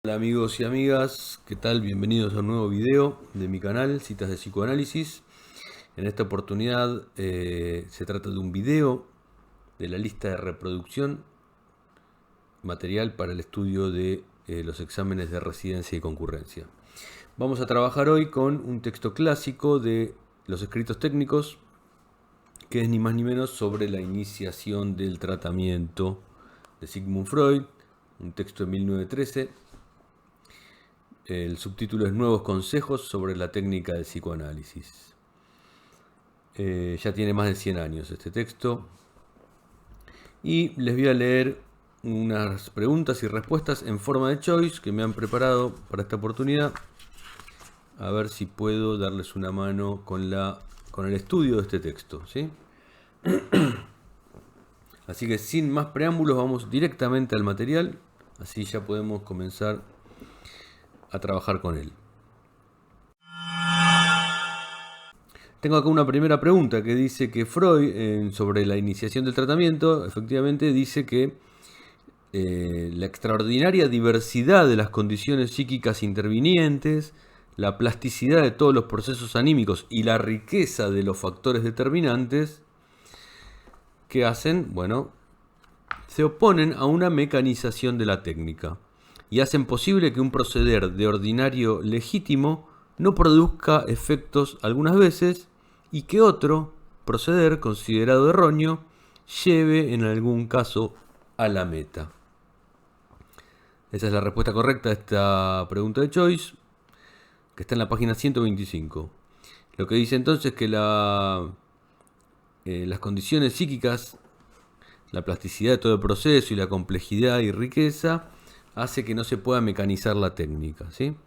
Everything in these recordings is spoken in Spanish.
Hola amigos y amigas, ¿qué tal? Bienvenidos a un nuevo video de mi canal, Citas de Psicoanálisis. En esta oportunidad se trata de un video de la lista de reproducción material para el estudio de los exámenes de residencia y concurrencia. Vamos a trabajar hoy con un texto clásico de los escritos técnicos, que es ni más ni menos sobre la iniciación del tratamiento de Sigmund Freud, un texto de 1913. El subtítulo es Nuevos consejos sobre la técnica del psicoanálisis. Ya tiene más de 100 años este texto. Y les voy a leer unas preguntas y respuestas en forma de choice que me han preparado para esta oportunidad. A ver si puedo darles una mano con el estudio de este texto, ¿sí? Así que sin más preámbulos vamos directamente al material. Así ya podemos comenzar a trabajar con él. Tengo acá una primera pregunta que dice que Freud, sobre la iniciación del tratamiento, efectivamente dice que la extraordinaria diversidad de las condiciones psíquicas intervinientes, la plasticidad de todos los procesos anímicos y la riqueza de los factores determinantes que hacen, se oponen a una mecanización de la técnica y hacen posible que un proceder de ordinario legítimo no produzca efectos algunas veces y que otro proceder considerado erróneo lleve en algún caso a la meta. Esa es la respuesta correcta a esta pregunta de Choice, que está en la página 125. Lo que dice entonces es que las condiciones psíquicas, la plasticidad de todo el proceso y la complejidad y riqueza hace que no se pueda mecanizar la técnica, ¿sí?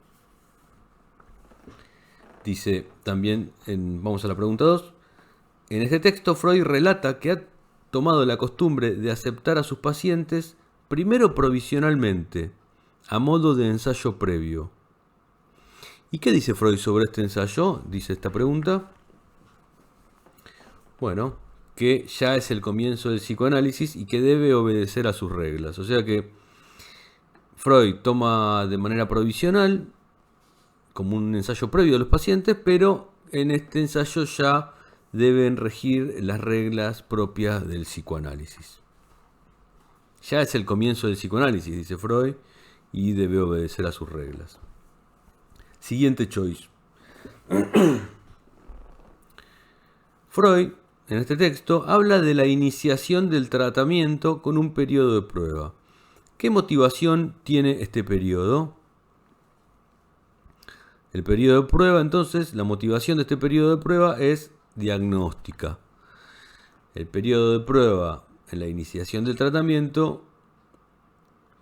Dice también, vamos a la pregunta 2. En este texto Freud relata que ha tomado la costumbre de aceptar a sus pacientes primero provisionalmente, a modo de ensayo previo. ¿Y qué dice Freud sobre este ensayo? Dice esta pregunta. Bueno, que ya es el comienzo del psicoanálisis y que debe obedecer a sus reglas. O sea que Freud toma de manera provisional, como un ensayo previo de los pacientes, pero en este ensayo ya deben regir las reglas propias del psicoanálisis. Ya es el comienzo del psicoanálisis, dice Freud, y debe obedecer a sus reglas. Siguiente choice. Freud, en este texto, habla de la iniciación del tratamiento con un periodo de prueba. ¿Qué motivación tiene este periodo? El periodo de prueba, entonces, la motivación de este periodo de prueba es diagnóstica. El periodo de prueba en la iniciación del tratamiento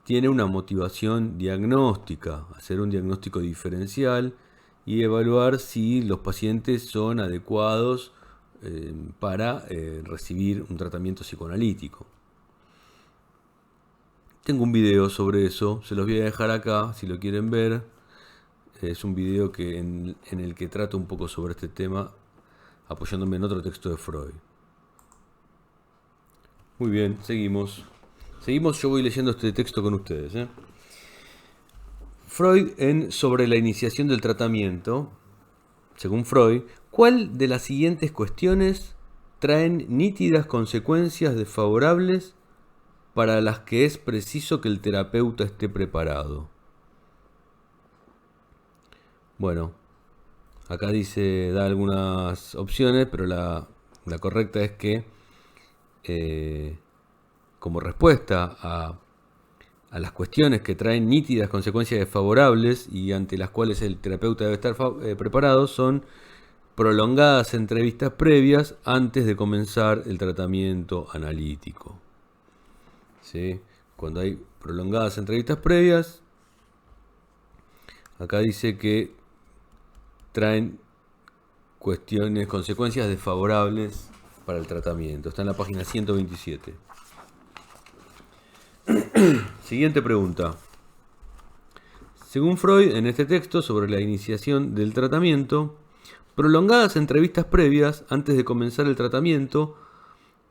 tiene una motivación diagnóstica, hacer un diagnóstico diferencial y evaluar si los pacientes son adecuados para recibir un tratamiento psicoanalítico. Tengo un video sobre eso, se los voy a dejar acá si lo quieren ver. Es un video en el que trato un poco sobre este tema, apoyándome en otro texto de Freud. Muy bien, seguimos. Yo voy leyendo este texto con ustedes. Freud sobre la iniciación del tratamiento. Según Freud, ¿cuál de las siguientes cuestiones traen nítidas consecuencias desfavorables para las que es preciso que el terapeuta esté preparado? Bueno, acá da algunas opciones, pero la correcta es que como respuesta a las cuestiones que traen nítidas consecuencias desfavorables y ante las cuales el terapeuta debe estar preparado, son prolongadas entrevistas previas antes de comenzar el tratamiento analítico. ¿Sí? Cuando hay prolongadas entrevistas previas, acá dice que traen consecuencias desfavorables para el tratamiento. Está en la página 127. Siguiente pregunta. Según Freud, en este texto sobre la iniciación del tratamiento, prolongadas entrevistas previas antes de comenzar el tratamiento,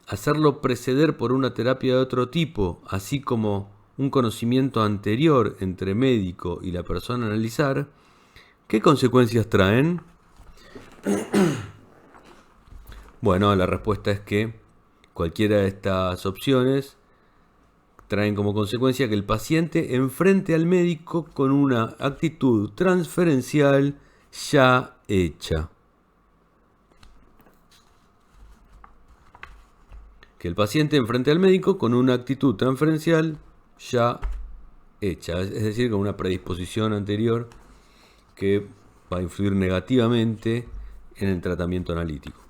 hacerlo preceder por una terapia de otro tipo, así como un conocimiento anterior entre médico y la persona a analizar, ¿qué consecuencias traen? Bueno, la respuesta es que cualquiera de estas opciones traen como consecuencia que el paciente enfrente al médico con una actitud transferencial ya hecha. Que el paciente enfrente al médico con una actitud transferencial ya hecha, es decir, con una predisposición anterior que va a influir negativamente en el tratamiento analítico.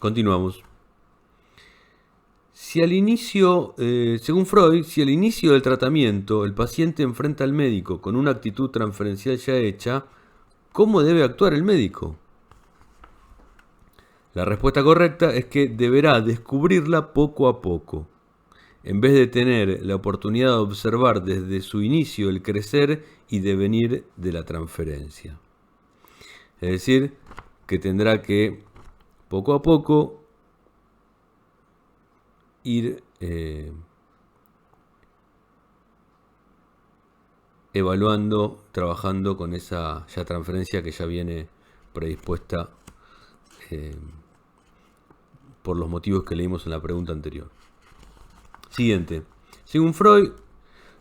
Continuamos. Si al inicio, según Freud, si al inicio del tratamiento el paciente enfrenta al médico con una actitud transferencial ya hecha, ¿cómo debe actuar el médico? La respuesta correcta es que deberá descubrirla poco a poco, en vez de tener la oportunidad de observar desde su inicio el crecer y devenir de la transferencia. Es decir, que tendrá que poco a poco ir evaluando, trabajando con esa ya transferencia que ya viene predispuesta por los motivos que leímos en la pregunta anterior. Siguiente. Según Freud,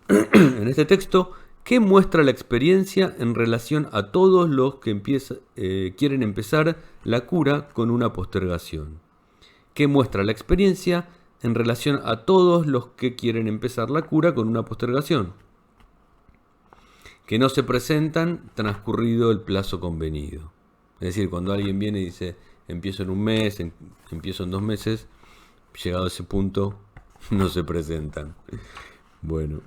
en este texto, ¿qué muestra la experiencia en relación a todos los que quieren empezar la cura con una postergación? ¿Qué muestra la experiencia en relación a todos los que quieren empezar la cura con una postergación? Que no se presentan transcurrido el plazo convenido. Es decir, cuando alguien viene y dice, empiezo en un mes, empiezo en 2 meses, llegado a ese punto, no se presentan. Bueno.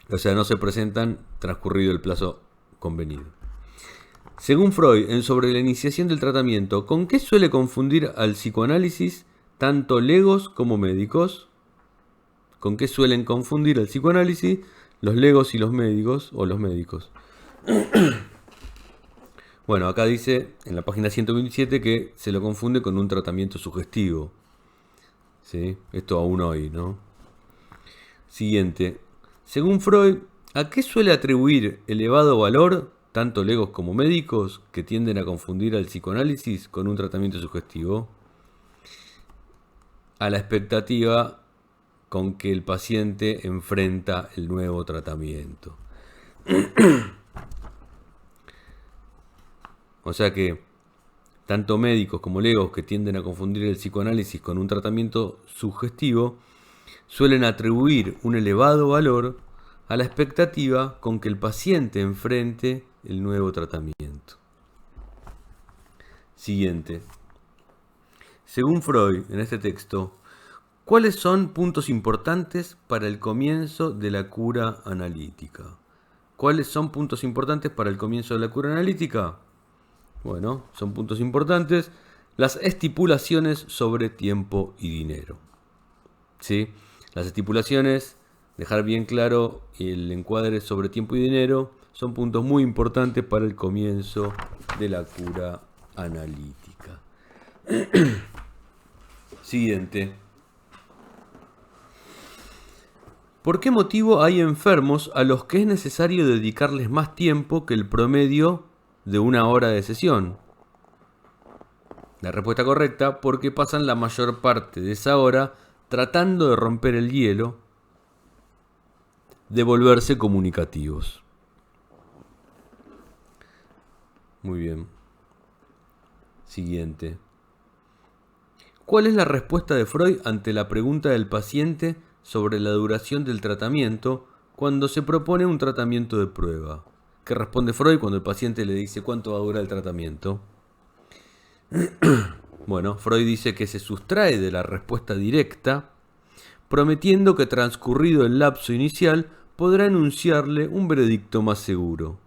O sea, no se presentan transcurrido el plazo convenido. Según Freud, en sobre la iniciación del tratamiento, ¿con qué suele confundir al psicoanálisis tanto legos como médicos? ¿Con qué suelen confundir al psicoanálisis los legos y los médicos o los médicos? Bueno, acá dice en la página 127 que se lo confunde con un tratamiento sugestivo. ¿Sí? Esto aún hoy, ¿no? Siguiente. Según Freud, ¿a qué suele atribuir elevado valor tanto legos como médicos que tienden a confundir al psicoanálisis con un tratamiento sugestivo? A la expectativa con que el paciente enfrenta el nuevo tratamiento. O sea que tanto médicos como legos que tienden a confundir el psicoanálisis con un tratamiento sugestivo suelen atribuir un elevado valor a la expectativa con que el paciente enfrente el nuevo tratamiento. Siguiente. Según Freud, en este texto, ¿cuáles son puntos importantes para el comienzo de la cura analítica? ¿Cuáles son puntos importantes para el comienzo de la cura analítica? Bueno, son puntos importantes las estipulaciones sobre tiempo y dinero. ¿Sí? Las estipulaciones, dejar bien claro el encuadre sobre tiempo y dinero, son puntos muy importantes para el comienzo de la cura analítica. Siguiente. ¿Por qué motivo hay enfermos a los que es necesario dedicarles más tiempo que el promedio de 1 hora de sesión? La respuesta correcta, porque pasan la mayor parte de esa hora tratando de romper el hielo, de volverse comunicativos. Muy bien. Siguiente. ¿Cuál es la respuesta de Freud ante la pregunta del paciente sobre la duración del tratamiento cuando se propone un tratamiento de prueba? ¿Qué responde Freud cuando el paciente le dice cuánto va a durar el tratamiento? Bueno, Freud dice que se sustrae de la respuesta directa, prometiendo que transcurrido el lapso inicial podrá enunciarle un veredicto más seguro.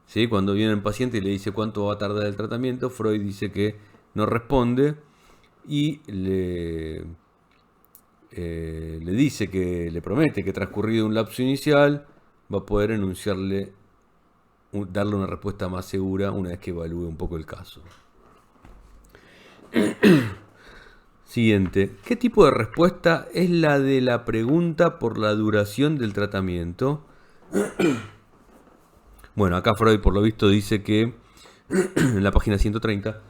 ¿Sí? Cuando viene el paciente y le dice cuánto va a tardar el tratamiento, Freud dice que no responde y le dice que le promete que transcurrido un lapso inicial va a poder enunciarle, darle una respuesta más segura una vez que evalúe un poco el caso. Siguiente. ¿Qué tipo de respuesta es la de la pregunta por la duración del tratamiento? Bueno, acá Freud por lo visto dice que en la página 130,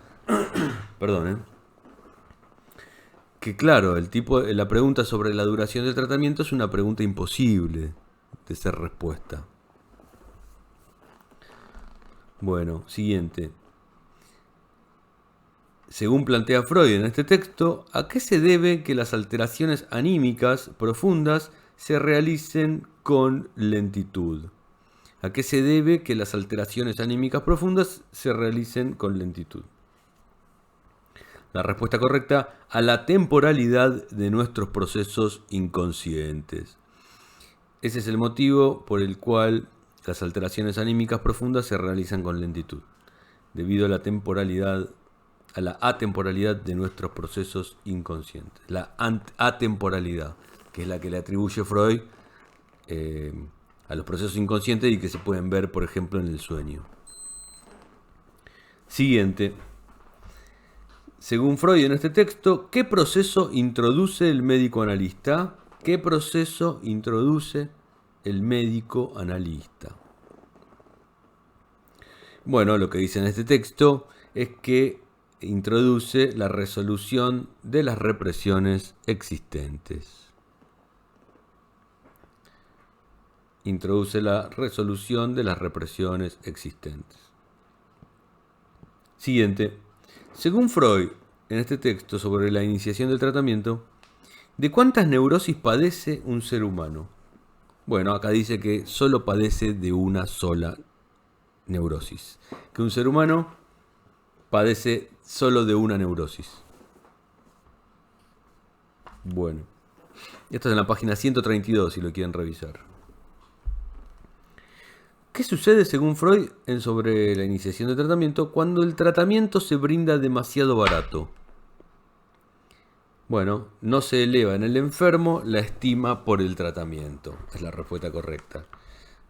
perdón, que claro, la pregunta sobre la duración del tratamiento es una pregunta imposible de ser respuesta. Bueno, siguiente. Según plantea Freud en este texto, ¿a qué se debe que las alteraciones anímicas profundas se realicen con lentitud? ¿A qué se debe que las alteraciones anímicas profundas se realicen con lentitud? La respuesta correcta: a la temporalidad de nuestros procesos inconscientes. Ese es el motivo por el cual las alteraciones anímicas profundas se realizan con lentitud, debido a la temporalidad, a la atemporalidad de nuestros procesos inconscientes. La atemporalidad, que es la que le atribuye Freud a los procesos inconscientes y que se pueden ver, por ejemplo, en el sueño. Siguiente. Según Freud en este texto, ¿qué proceso introduce el médico analista? ¿Qué proceso introduce el médico analista? Bueno, lo que dice en este texto es que introduce la resolución de las represiones existentes. Introduce la resolución de las represiones existentes. Siguiente. Según Freud, en este texto sobre la iniciación del tratamiento, ¿de cuántas neurosis padece un ser humano? Bueno, acá dice que solo padece de una sola neurosis. Que un ser humano padece solo de una neurosis. Bueno, esto es en la página 132 si lo quieren revisar. ¿Qué sucede según Freud sobre la iniciación del tratamiento cuando el tratamiento se brinda demasiado barato? Bueno, no se eleva en el enfermo la estima por el tratamiento. Es la respuesta correcta.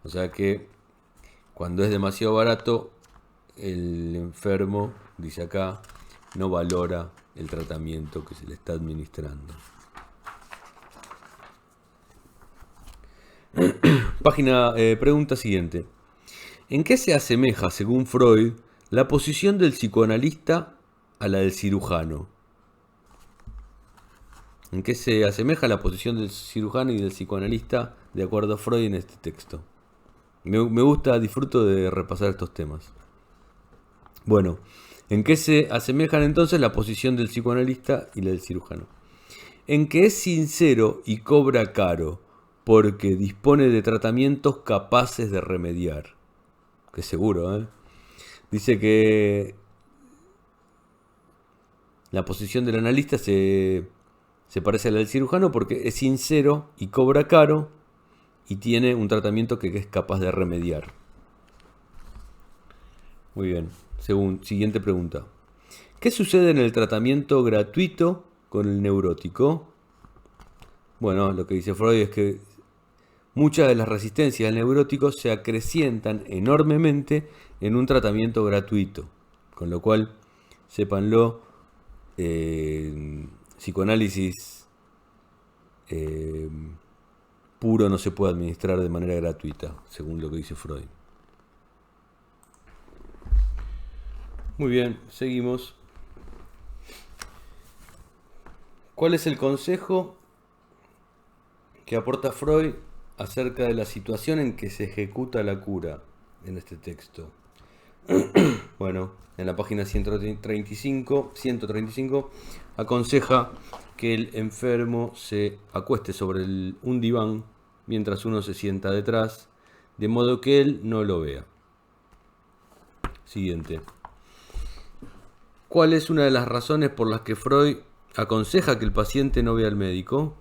O sea que cuando es demasiado barato, el enfermo, dice acá, no valora el tratamiento que se le está administrando. Pregunta siguiente. ¿En qué se asemeja, según Freud, la posición del psicoanalista a la del cirujano? ¿En qué se asemeja la posición del cirujano y del psicoanalista de acuerdo a Freud en este texto? Me gusta, disfruto de repasar estos temas. Bueno, ¿en qué se asemejan entonces la posición del psicoanalista y la del cirujano? En que es sincero y cobra caro, porque dispone de tratamientos capaces de remediar. Que seguro, ¿eh? Dice que la posición del analista se parece a la del cirujano porque es sincero y cobra caro y tiene un tratamiento que es capaz de remediar. Muy bien. Siguiente pregunta. ¿Qué sucede en el tratamiento gratuito con el neurótico? Bueno, lo que dice Freud es que muchas de las resistencias al neurótico se acrecientan enormemente en un tratamiento gratuito. Con lo cual, sépanlo, psicoanálisis puro no se puede administrar de manera gratuita, según lo que dice Freud. Muy bien, seguimos. ¿Cuál es el consejo que aporta Freud acerca de la situación en que se ejecuta la cura en este texto? Bueno, en la página 135 aconseja que el enfermo se acueste sobre un diván mientras uno se sienta detrás, de modo que él no lo vea. Siguiente. ¿Cuál es una de las razones por las que Freud aconseja que el paciente no vea al médico?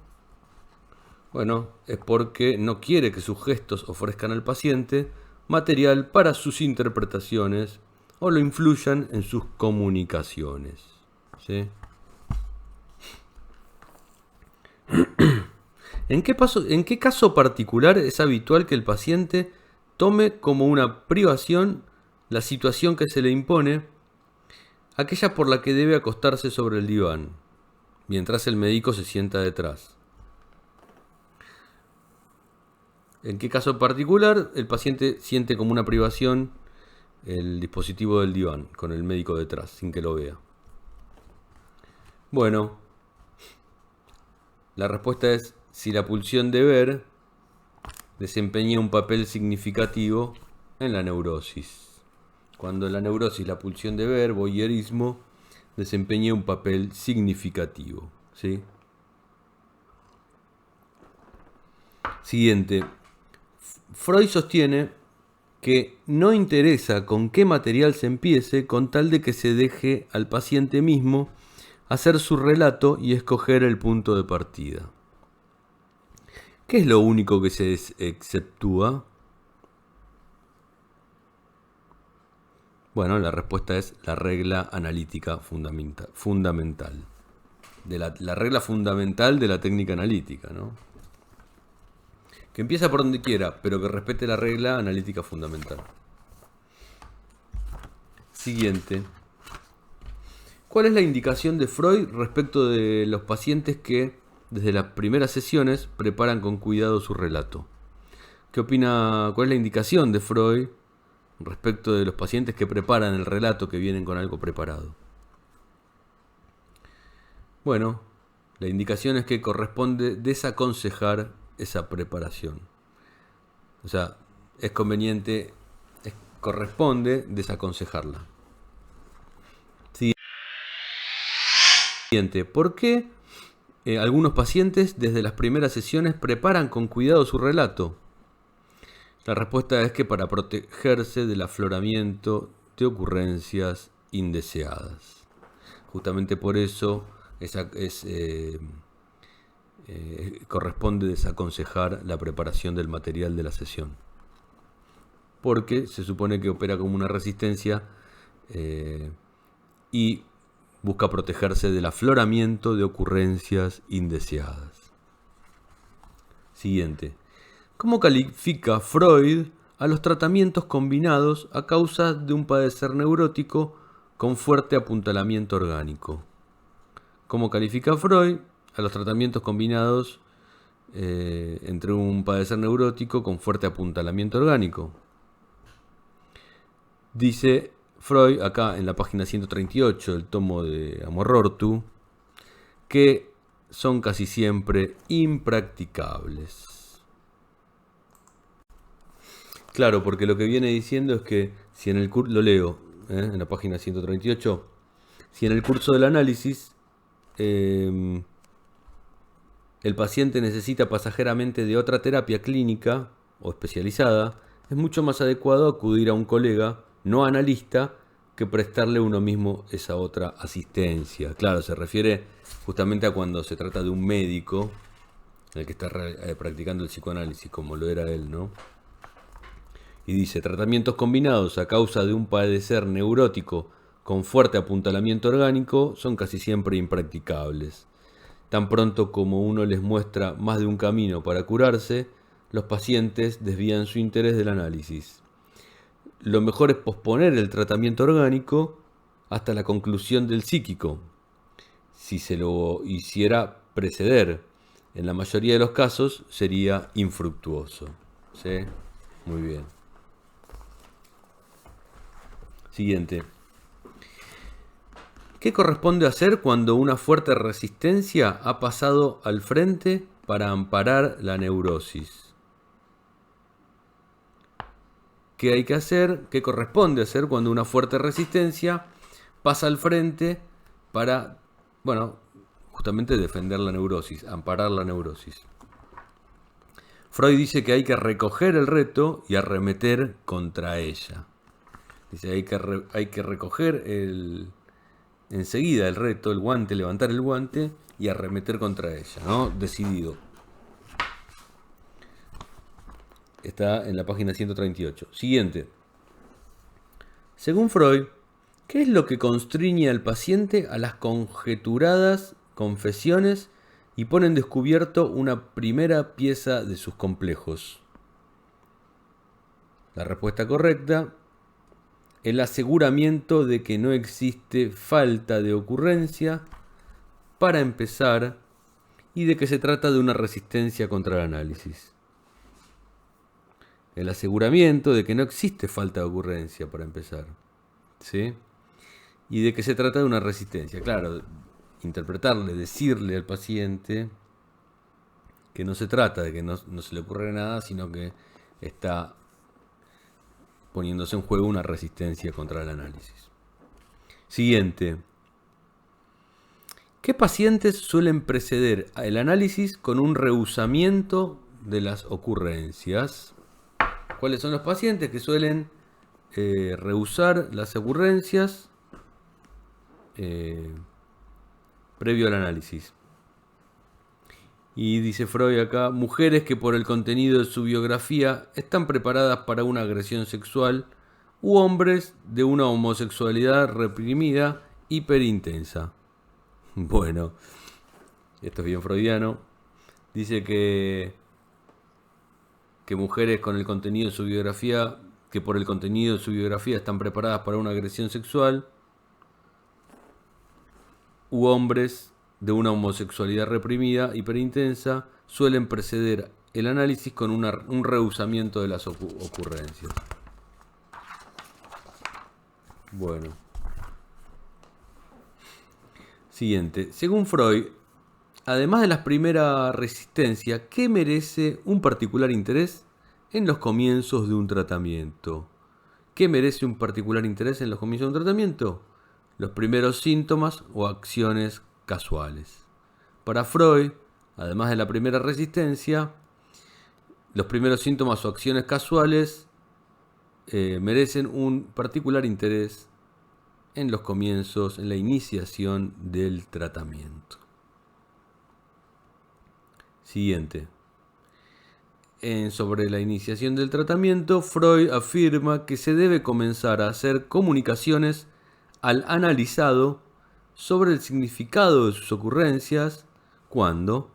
Bueno, es porque no quiere que sus gestos ofrezcan al paciente material para sus interpretaciones o lo influyan en sus comunicaciones. ¿Sí? ¿En qué caso particular es habitual que el paciente tome como una privación la situación que se le impone, aquella por la que debe acostarse sobre el diván? mientras el médico se sienta detrás. ¿En qué caso particular? El paciente siente como una privación el dispositivo del diván, con el médico detrás, sin que lo vea. Bueno, la respuesta es si la pulsión de ver desempeña un papel significativo en la neurosis. Cuando en la neurosis la pulsión de ver, voyeurismo, desempeña un papel significativo. ¿Sí? Siguiente. Freud sostiene que no interesa con qué material se empiece con tal de que se deje al paciente mismo hacer su relato y escoger el punto de partida. ¿Qué es lo único que se exceptúa? Bueno, la respuesta es la regla analítica fundamental. La regla fundamental de la técnica analítica, ¿no? Que empieza por donde quiera, pero que respete la regla analítica fundamental. Siguiente. ¿Cuál es la indicación de Freud respecto de los pacientes que, desde las primeras sesiones, preparan con cuidado su relato? ¿Qué opina? ¿Cuál es la indicación de Freud respecto de los pacientes que preparan el relato, que vienen con algo preparado? Bueno, la indicación es que corresponde desaconsejar esa preparación. O sea, es conveniente, corresponde desaconsejarla. Siguiente. ¿Por qué algunos pacientes desde las primeras sesiones preparan con cuidado su relato? La respuesta es que para protegerse del afloramiento de ocurrencias indeseadas. Justamente por eso corresponde desaconsejar la preparación del material de la sesión. Porque se supone que opera como una resistencia y busca protegerse del afloramiento de ocurrencias indeseadas. Siguiente. ¿Cómo califica Freud a los tratamientos combinados a causa de un padecer neurótico con fuerte apuntalamiento orgánico? ¿Cómo califica Freud a los tratamientos combinados entre un padecer neurótico con fuerte apuntalamiento orgánico? Dice Freud, acá en la página 138 del tomo de Amorortu, que son casi siempre impracticables. Claro, porque lo que viene diciendo es que si en el curso, lo leo en la página 138, si en el curso del análisis el paciente necesita pasajeramente de otra terapia clínica o especializada, es mucho más adecuado acudir a un colega no analista que prestarle uno mismo esa otra asistencia. Claro, se refiere justamente a cuando se trata de un médico, el que está practicando el psicoanálisis, como lo era él, ¿no? Y dice, tratamientos combinados a causa de un padecer neurótico con fuerte apuntalamiento orgánico son casi siempre impracticables. Tan pronto como uno les muestra más de un camino para curarse, los pacientes desvían su interés del análisis. Lo mejor es posponer el tratamiento orgánico hasta la conclusión del psíquico, si se lo hiciera preceder. En la mayoría de los casos sería infructuoso. ¿Sí? Muy bien. Siguiente. ¿Qué corresponde hacer cuando una fuerte resistencia ha pasado al frente para amparar la neurosis? ¿Qué hay que hacer? ¿Qué corresponde hacer cuando una fuerte resistencia pasa al frente para, justamente defender la neurosis, amparar la neurosis? Freud dice que hay que recoger el reto y arremeter contra ella. Dice, hay que recoger enseguida el reto, el guante, levantar el guante y arremeter contra ella, ¿no? Decidido. Está en la página 138. Siguiente. Según Freud, ¿qué es lo que constriñe al paciente a las conjeturadas confesiones y pone en descubierto una primera pieza de sus complejos? La respuesta correcta: el aseguramiento de que no existe falta de ocurrencia para empezar y de que se trata de una resistencia contra el análisis. El aseguramiento de que no existe falta de ocurrencia para empezar, ¿sí? Y de que se trata de una resistencia. Claro, interpretarle, decirle al paciente que no se trata de que no se le ocurre nada, sino que está poniéndose en juego una resistencia contra el análisis. Siguiente. ¿Qué pacientes suelen preceder el análisis con un rehusamiento de las ocurrencias? ¿Cuáles son los pacientes que suelen rehusar las ocurrencias previo al análisis? Y dice Freud acá, mujeres que por el contenido de su biografía están preparadas para una agresión sexual u hombres de una homosexualidad reprimida hiperintensa. Bueno, esto es bien freudiano. Dice que mujeres con el contenido de su biografía, que por el contenido de su biografía están preparadas para una agresión sexual, u hombres de una homosexualidad reprimida, hiperintensa, suelen preceder el análisis con un rehusamiento de las ocurrencias. Bueno. Siguiente. Según Freud, además de la primera resistencia, ¿qué merece un particular interés en los comienzos de un tratamiento? ¿Qué merece un particular interés en los comienzos de un tratamiento? Los primeros síntomas o acciones casuales. Para Freud, además de la primera resistencia, los primeros síntomas o acciones casuales merecen un particular interés en los comienzos, en la iniciación del tratamiento. Siguiente. Sobre la iniciación del tratamiento, Freud afirma que se debe comenzar a hacer comunicaciones al analizado sobre el significado de sus ocurrencias cuando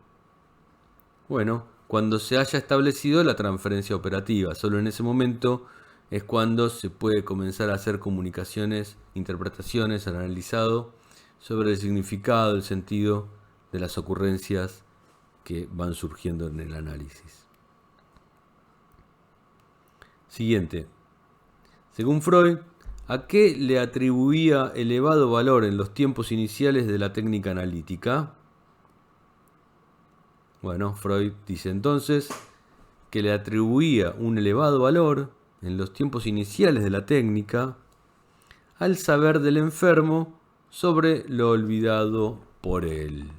se haya establecido la transferencia operativa. Solo en ese momento es cuando se puede comenzar a hacer comunicaciones, interpretaciones al analizado sobre el significado, el sentido de las ocurrencias que van surgiendo en el análisis. Siguiente. Según Freud, ¿a qué le atribuía elevado valor en los tiempos iniciales de la técnica analítica? Bueno, Freud dice entonces que le atribuía un elevado valor en los tiempos iniciales de la técnica al saber del enfermo sobre lo olvidado por él.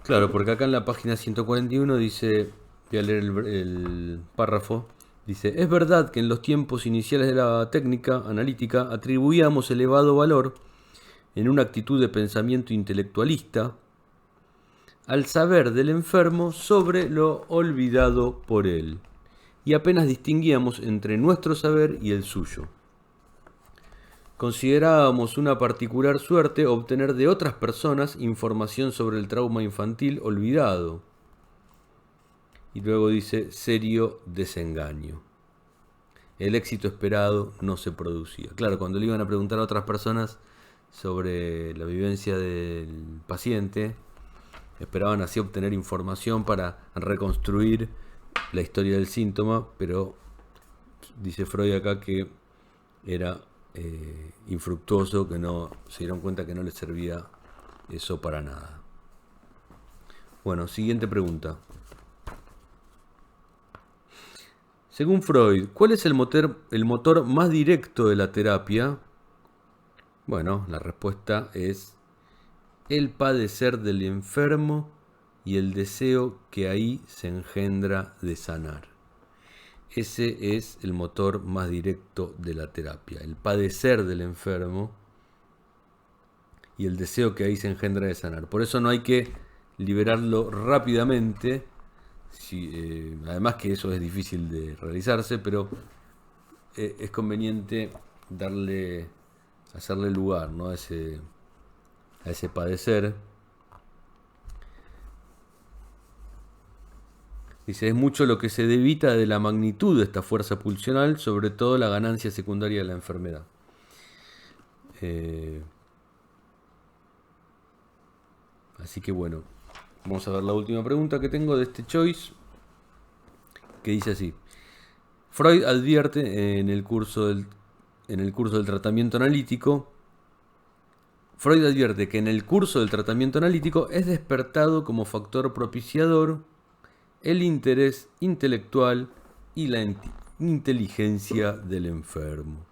Claro, porque acá en la página 141 dice, voy a leer el párrafo, dice, es verdad que en los tiempos iniciales de la técnica analítica atribuíamos elevado valor en una actitud de pensamiento intelectualista al saber del enfermo sobre lo olvidado por él, y apenas distinguíamos entre nuestro saber y el suyo. Considerábamos una particular suerte obtener de otras personas información sobre el trauma infantil olvidado. Y luego dice, serio desengaño. El éxito esperado no se producía. Claro, cuando le iban a preguntar a otras personas sobre la vivencia del paciente, esperaban así obtener información para reconstruir la historia del síntoma, pero dice Freud acá que era infructuoso, que no se dieron cuenta que no les servía eso para nada. Bueno, siguiente pregunta. Según Freud, ¿cuál es el motor más directo de la terapia? Bueno, la respuesta es el padecer del enfermo y el deseo que ahí se engendra de sanar. Ese es el motor más directo de la terapia, el padecer del enfermo y el deseo que ahí se engendra de sanar. Por eso no hay que liberarlo rápidamente, además que eso es difícil de realizarse, pero es conveniente hacerle lugar, ¿no? a ese padecer. Dice, es mucho lo que se debita de la magnitud de esta fuerza pulsional, sobre todo la ganancia secundaria de la enfermedad. Así que bueno, vamos a ver la última pregunta que tengo de este choice, que dice así. Freud advierte en el curso del tratamiento analítico. Freud advierte que en el curso del tratamiento analítico es despertado como factor propiciador el interés intelectual y la inteligencia del enfermo.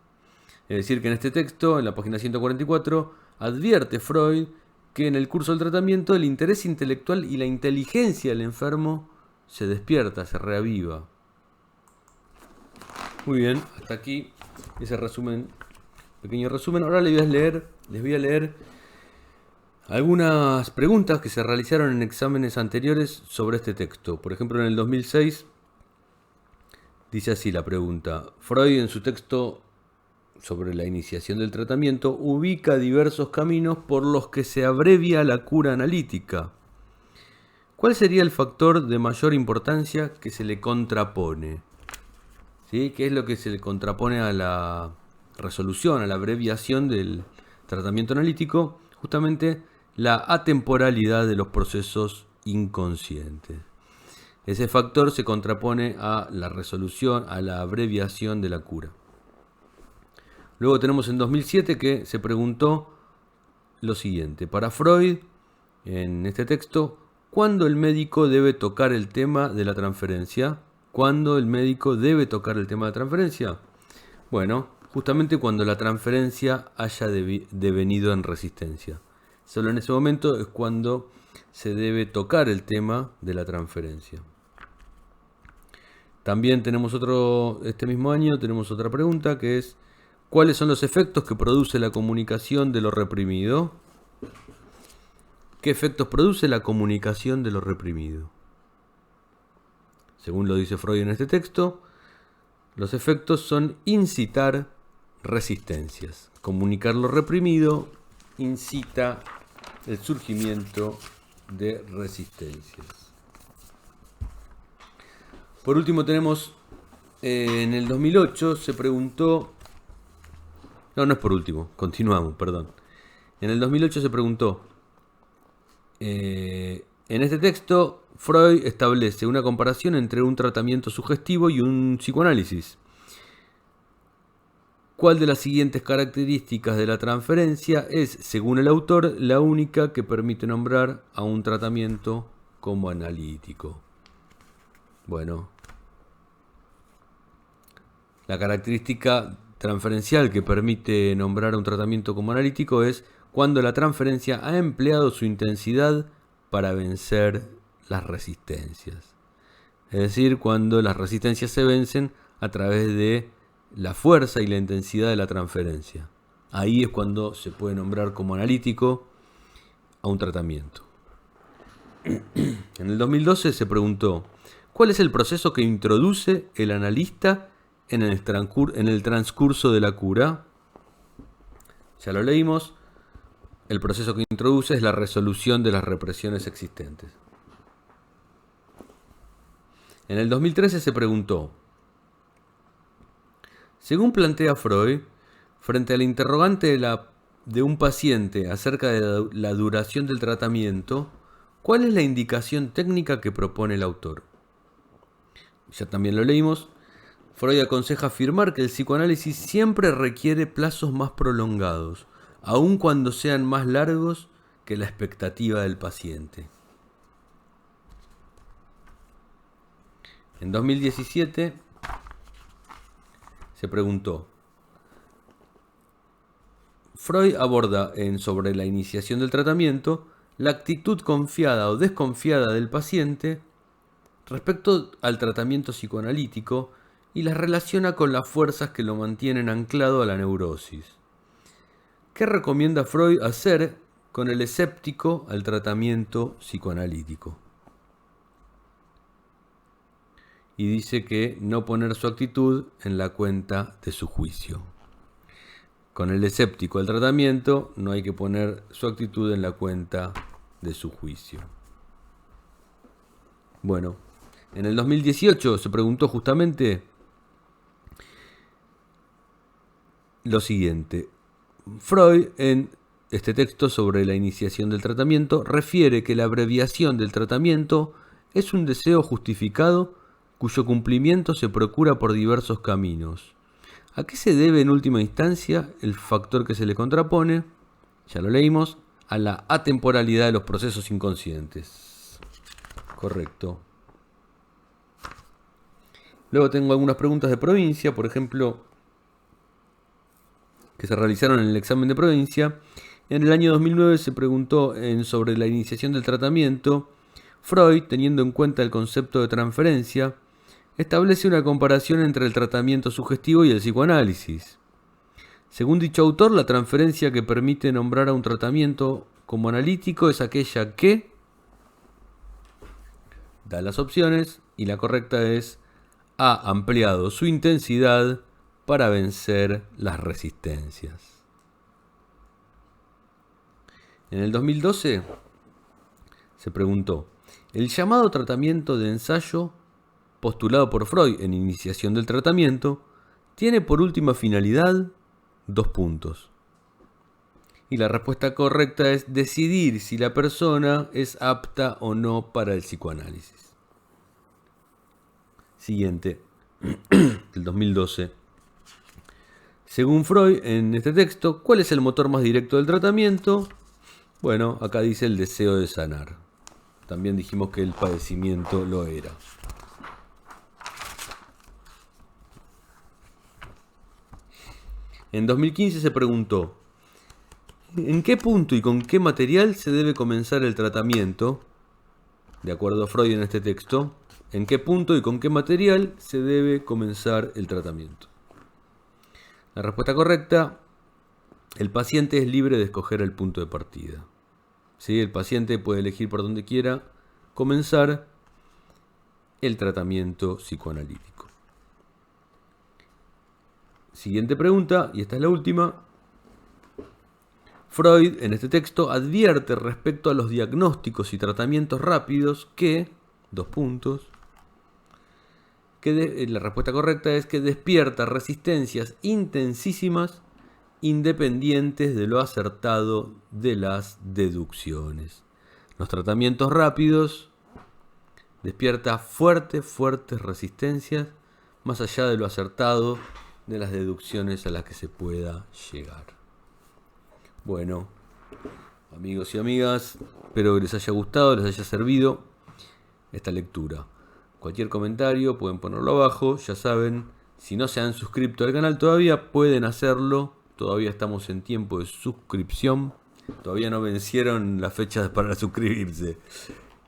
Es decir, que en este texto, en la página 144, advierte Freud que en el curso del tratamiento el interés intelectual y la inteligencia del enfermo se despierta, se reaviva. Muy bien, hasta aquí ese resumen, pequeño resumen. Ahora les voy a leer algunas preguntas que se realizaron en exámenes anteriores sobre este texto. Por ejemplo, en el 2006 dice así la pregunta. Freud, en su texto sobre la iniciación del tratamiento, ubica diversos caminos por los que se abrevia la cura analítica. ¿Cuál sería el factor de mayor importancia que se le contrapone? ¿Sí? ¿Qué es lo que se le contrapone a la resolución, a la abreviación del tratamiento analítico? Justamente la atemporalidad de los procesos inconscientes. Ese factor se contrapone a la resolución, a la abreviación de la cura. Luego tenemos en 2007 que se preguntó lo siguiente. Para Freud, en este texto, ¿cuándo el médico debe tocar el tema de la transferencia? ¿Cuándo el médico debe tocar el tema de la transferencia? Bueno, justamente cuando la transferencia haya devenido en resistencia. Solo en ese momento es cuando se debe tocar el tema de la transferencia. También tenemos este mismo año tenemos otra pregunta que es ¿cuáles son los efectos que produce la comunicación de lo reprimido? ¿Qué efectos produce la comunicación de lo reprimido? Según lo dice Freud en este texto, los efectos son incitar resistencias. Comunicar lo reprimido incita el surgimiento de resistencias. Por último tenemos, en el 2008 se preguntó... No es por último, continuamos, perdón. En el 2008 se preguntó... en este texto, Freud establece una comparación entre un tratamiento sugestivo y un psicoanálisis. ¿Cuál de las siguientes características de la transferencia es, según el autor, la única que permite nombrar a un tratamiento como analítico? Bueno, la característica transferencial que permite nombrar a un tratamiento como analítico es cuando la transferencia ha empleado su intensidad para vencer las resistencias. Es decir, cuando las resistencias se vencen a través de la fuerza y la intensidad de la transferencia. Ahí es cuando se puede nombrar como analítico a un tratamiento. En el 2012 se preguntó, ¿cuál es el proceso que introduce el analista en el transcurso de la cura? Ya lo leímos. El proceso que introduce es la resolución de las represiones existentes. En el 2013 se preguntó, según plantea Freud, frente al interrogante de un paciente acerca de la duración del tratamiento, ¿cuál es la indicación técnica que propone el autor? Ya también lo leímos. Freud aconseja afirmar que el psicoanálisis siempre requiere plazos más prolongados, aun cuando sean más largos que la expectativa del paciente. En 2017 se preguntó, Freud aborda sobre la iniciación del tratamiento la actitud confiada o desconfiada del paciente respecto al tratamiento psicoanalítico y las relaciona con las fuerzas que lo mantienen anclado a la neurosis. ¿Qué recomienda Freud hacer con el escéptico al tratamiento psicoanalítico? Y dice que no poner su actitud en la cuenta de su juicio. Con el escéptico al tratamiento no hay que poner su actitud en la cuenta de su juicio. Bueno, en el 2018 se preguntó justamente lo siguiente. Freud, en este texto sobre la iniciación del tratamiento refiere que la abreviación del tratamiento es un deseo justificado cuyo cumplimiento se procura por diversos caminos. ¿A qué se debe en última instancia el factor que se le contrapone? Ya lo leímos, a la atemporalidad de los procesos inconscientes. Correcto. Luego tengo algunas preguntas de provincia, por ejemplo, que se realizaron en el examen de provincia. En el año 2009 se preguntó sobre la iniciación del tratamiento. Freud, teniendo en cuenta el concepto de transferencia, establece una comparación entre el tratamiento sugestivo y el psicoanálisis. Según dicho autor, la transferencia que permite nombrar a un tratamiento como analítico es aquella que da las opciones y la correcta es: ha ampliado su intensidad para vencer las resistencias. En el 2012 se preguntó: el llamado tratamiento de ensayo postulado por Freud en Iniciación del Tratamiento tiene por última finalidad ... Y la respuesta correcta es decidir si la persona es apta o no para el psicoanálisis. Siguiente, el 2012. Según Freud, en este texto, ¿cuál es el motor más directo del tratamiento? Bueno, acá dice el deseo de sanar. También dijimos que el padecimiento lo era. En 2015 se preguntó: ¿en qué punto y con qué material se debe comenzar el tratamiento? De acuerdo a Freud en este texto, ¿en qué punto y con qué material se debe comenzar el tratamiento? La respuesta correcta: el paciente es libre de escoger el punto de partida. ¿Sí? El paciente puede elegir por donde quiera comenzar el tratamiento psicoanalítico. Siguiente pregunta, y esta es la última. Freud, en este texto, advierte respecto a los diagnósticos y tratamientos rápidos que, la respuesta correcta es que despierta resistencias intensísimas independientes de lo acertado de las deducciones. Los tratamientos rápidos despierta fuertes resistencias más allá de lo acertado de las deducciones a las que se pueda llegar. Bueno, amigos y amigas, espero que les haya gustado, les haya servido esta lectura. Cualquier comentario pueden ponerlo abajo, ya saben, si no se han suscrito al canal todavía pueden hacerlo, todavía estamos en tiempo de suscripción, todavía no vencieron las fechas para suscribirse.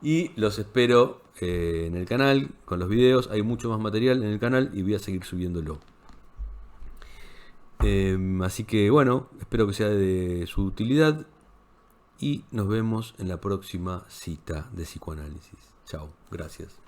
Y los espero en el canal con los videos, hay mucho más material en el canal y voy a seguir subiéndolo. Así que bueno, espero que sea de su utilidad y nos vemos en la próxima cita de psicoanálisis. Chao, gracias.